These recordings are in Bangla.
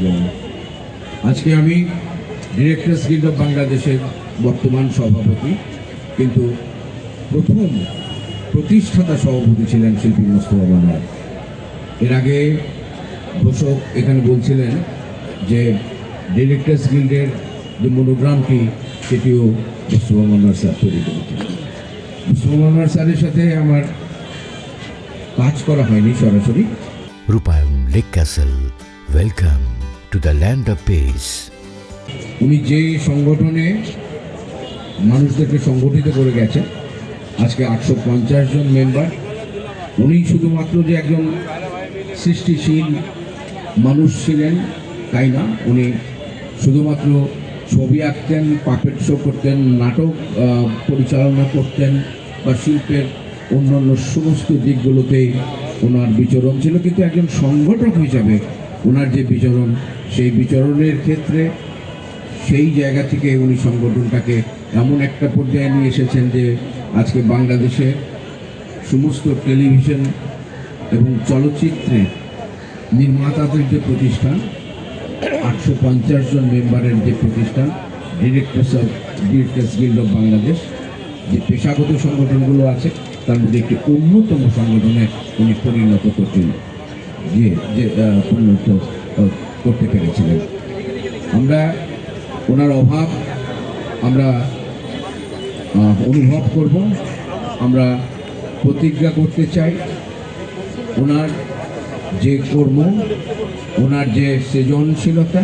দেবেন। আজকে আমি ডিরেক্টরস গিল্ড অফ বাংলাদেশের বর্তমান সভাপতি, কিন্তু প্রথম প্রতিষ্ঠাতা সভাপতি ছিলেন শিল্পী মোস্তফা মনোয়ার। এর আগে ঘোষক এখানে বলছিলেন যে ডিরেক্টরস গিল্ডের যে মনোগ্রামটি সেটিও মোস্তফা মনোয়ার স্যার তৈরি করেছেন। মোস্তফা মনোয়ার স্যারের সাথে আমার কাজ করা হয়নি সরাসরি। রূপায়ণ lake castle, welcome to the land of piece. উনি যে সংগঠনে মানুষদেরকে সংগঠিত করে গেছেন, আজকে 850 জন মেম্বার। উনি শুধুমাত্র যে একজন সৃষ্টিশীল মানুষ ছিলেন তাই না, উনি শুধুমাত্র ছবি আঁকতেন, পাপেট শো করতেন, নাটক পরিচালনা করতেন বা শিল্পের অন্যান্য সমস্ত দিকগুলোতেই ওনার বিচরণ ছিল, কিন্তু একজন সংগঠক হিসাবে ওনার যে বিচরণ, সেই বিচরণের ক্ষেত্রে সেই জায়গা থেকে উনি সংগঠনটাকে এমন একটা পর্যায়ে নিয়ে এসেছেন যে আজকে বাংলাদেশে সমস্ত টেলিভিশন এবং চলচ্চিত্রে নির্মাতাদের যে প্রতিষ্ঠান, 850 জন মেম্বারের যে প্রতিষ্ঠান ডিরেক্টরস গিল্ড অফ বাংলাদেশ, যে পেশাগত সংগঠনগুলো আছে তার মধ্যে একটি অন্যতম সংগঠনে উনি পরিণত করতে পেরেছিলেন। আমরা ওনার অভাব আমরা অনুভব করব, আমরা প্রতিজ্ঞা করতে চাই ওনার যে কর্ম, ওনার যে সৃজনশীলতা,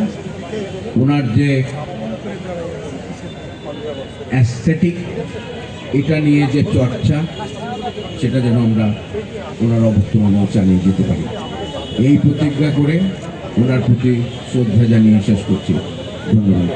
ওনার যে অ্যাস্থেটিক, এটা নিয়ে যে চর্চা, সেটা যেন আমরা ওনার অবর্তমানে চালিয়ে যেতে পারি। এই প্রতিজ্ঞা করে ওনার প্রতি শ্রদ্ধা জানিয়ে শেষ করছি। ধন্যবাদ।